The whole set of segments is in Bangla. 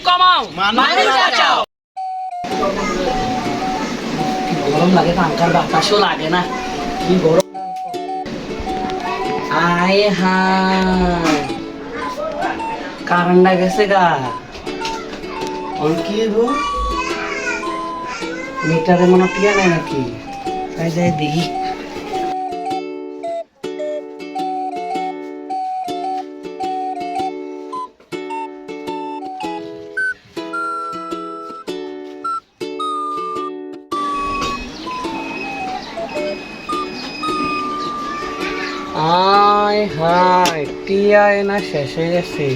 কমাও মানুষ বাঁচাও। গরম লাগে, পাঙ্খার বাতাসও লাগে না, কি গরম। আয় হায়, কারেন্টটা গেছে গা। কি গো, মিটারে মনে টিয়া নাই নাকি? তাই যাই দেখি। আয় হায়, টিয়া না শেষ হয়ে গেছে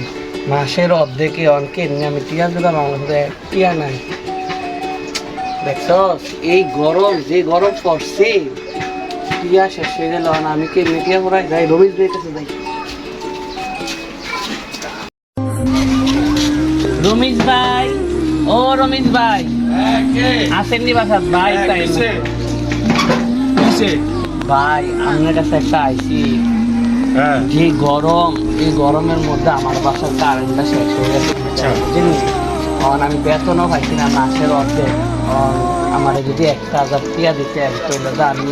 মাসের অর্ধেকে। অনেকে আমি টিয়া দিলাম, আমাদের টিয়া নাই। দেখছস এই গরম, যে গরম পড়ছে, টিয়া শেষ হয়ে গেল। আমি কে মিডিয়া পড়াই যাই, রমেশ ভাইয়ের কাছে যাই। রমেশ ভাই, ও রমেশ ভাই, আসেননি বাসাত ভাই? ভাই আপনার কাছে একটা আইসি, যে গরম, এই গরমের মধ্যে আমার বাসার কারেন্টটা শেষ হয়ে গেছে বুঝলি। আমি বেতনও পাইছি না মাসের অর্ধেক। আমার যদি 1,000 টিয়া দিতে আমি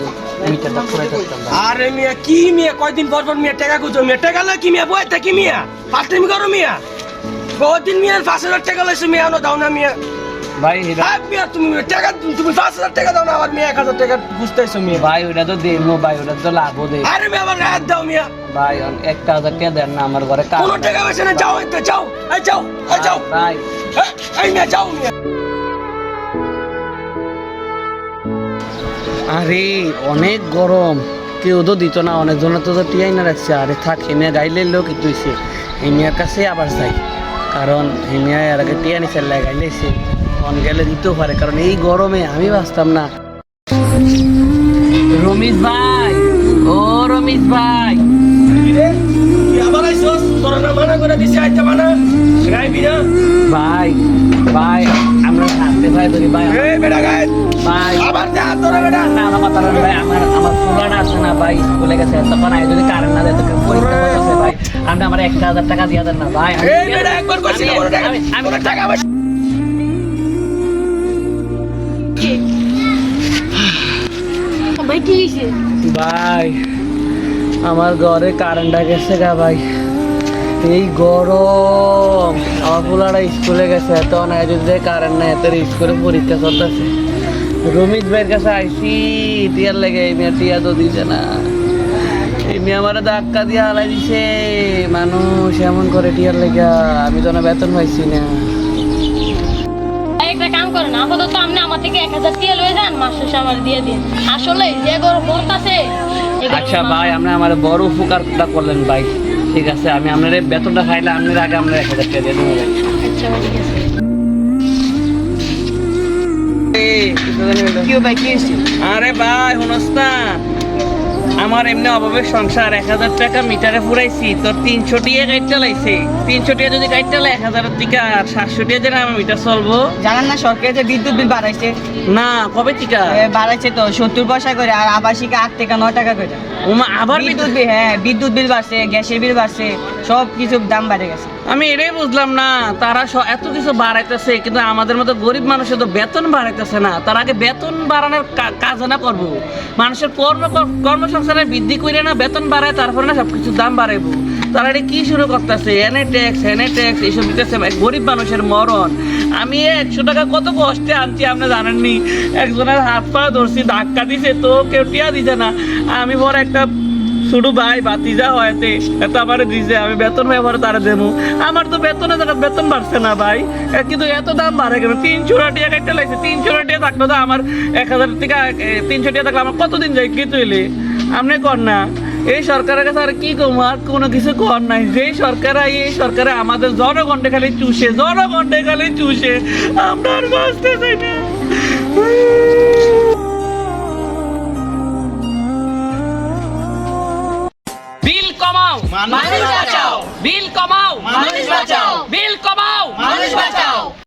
মিটারটা করে থাকতাম। আরে মিয়া, কি মিয়া কয়দিন পর পর মিয়া টাকা খুঁজো? মিয়া টাকা লয় কি মিয়া, বই থাকি মিয়া, ফাস্টামি করো মিয়া। কদিন মিয়া 5,000 টাকা লইছো মিয়া, দাও না মিয়া। ভাই মিয়া তুমি টাকা, তুমি 5,000 টাকা দাও না, আবার মিয়া 1,000 টাকা বুঝতেছো মিয়া। ভাই ওটা তো দেবো ভাই, ওটা তো লাভও দেব। আরে মিয়া আবার রাত দাও মিয়া। ভাই 1,000 টাকা দেন না, আমার ঘরে কোনো টাকা পয়সা না, যাও একটা যাও, এই যাও, এই যাও ভাই, এই মিয়া যাও মিয়া। আরে অনেক গরম, কেউ তো দিত না, অনেকজনের তো টিয়াই না রাখছে। আরে থাক, হেমিয়া গাইলে লোক কিন্তু হয়েছে, হেমিয়ার কাছে আবার যাই, কারণ হেমিয়া এর আগে টিয়া নিচে গাইলেছে, অন গেলে দিতেও পারে, কারণ এই গরমে আমি বাঁচতাম না। রমেশ ভাই, ও রমেশ ভাই, আবার আইছস? তোরা না মানা করে দিছি, আইতে মানা গাইবি না। ভাই ভাই আমরা হাতে ভাই ধরি ভাই, এই বেটা গায় ভাই আবার যা তোরা বেটা। না আমার কথা না ভাই, আমার ফুলাটা আছে না ভাই, স্কুলে গেছে, তখন আই যদি কারেন্ট না দেয় তো পরীক্ষা করতেছে ভাই, আপনি আমার 1,000 টাকা দিয়ে দেন না ভাই। এই বেটা একবার কইছি না, আমি টাকা পয়সা ভাই কি হইছে? ভাই আমার ঘরে কারেন্টটা গেছে গা ভাই, এই গরম। আমার ফুলাটা স্কুলে গেছে, তখন আই যদি কারেন্ট নাই, এত স্কুলে পরীক্ষা করতেছে। রমেশ ভাইয়ের কাছে আইসি টিয়ার লেগে, এই মেয়ে টিয়া তো দিছে না, এই মেয়ে আমার ধাক্কা দিয়ে হালাই দিছে। মানুষ এমন করে টিয়ার লেগে, আমি তো না বেতন পাইছি না। একটা কাম করেন, আপাতত আপনি আমার থেকে 1,000 টাকা লয়ে যান, মাস শেষে আমার দিয়ে দিন। আসলে যে গরম পড়তাছে। আচ্ছা ভাই, আপনি আমার বড় উপকারটা করলেন ভাই, ঠিক আছে, আমি আপনার বেতনটা খাইলে আপনার আগে আপনার 1,000 টাকা দিয়ে দেবো ভাই। আচ্ছা ঠিক আছে। আরে ভাই শুনস না, আমার এমনি অভাবের সংসার, 1,000 টাকা মিটারে ফুরাইছি, তোর 300 টাকা গাইডটা লাইছে। 300 টাকা যদি গাইডটা লাই 1,000 টাকা, আর 700 টাকা দিয়ে আমার মিটার চলবো। জানেন না সরকার যে বিদ্যুৎ বিল বাড়াইছে? না, কবে টিকা বাড়াইছে তো 70 পয়সা করে, আর আবাসিকে 8 থেকে 9 টাকা করে। ওমা আবার বিদ্যুৎ বিল, হ্যাঁ বিদ্যুৎ বিল বাড়ছে, গ্যাসের বিল বাড়ছে, সব কিছুর দাম বেড়ে গেছে। আমি এটাই বুঝলাম না, তারা এত কিছু বাড়াইতেছে, কিন্তু আমাদের মতো গরিব মানুষের তো বেতন বাড়াইতেছে না। তার আগে বেতন বাড়ানোর কাজ না করবো, মানুষের কর্মসংস্থানের বৃদ্ধি করে না বেতন বাড়ায়, তারপরে না সবকিছুর দাম বাড়াইবো। তারা এটা কি শুরু করতেছে, এনে ট্যাক্স এইসব দিতেছে, গরিব মানুষের মরণ। আমি 100 টাকা কত কষ্টে আনছি আপনি জানেননি, একজনের হাত পা ধরছি, ধাক্কা দিছে, তো কেউ টিয়া দিছে না। আমি বড় একটা ছোট ভাই বাতিজা হয়তে এত আমার দিছে, আমি বেতন ব্যবহার তারা দেবো। আমার তো বেতন বাড়ছে না ভাই, কিন্তু এত দাম বাড়ে কেন? 300 টাকা একটা লাগছে, 300 টাকা থাকলো তো আমার 1,000 টাকা, 300 টাকা থাকলে আমার কতদিন যায় কি তুইলে? আপনি কর না, এই সরকারের কাছে আর কি কম, আর কোনো কিছু কর নাই। যেই সরকার এই সরকারে আমাদের জনগণে খালি চুষে, আমরা আর বাঁচতে চাই না। বিল কমাও মানুষ বাঁচাও, বিল কমাও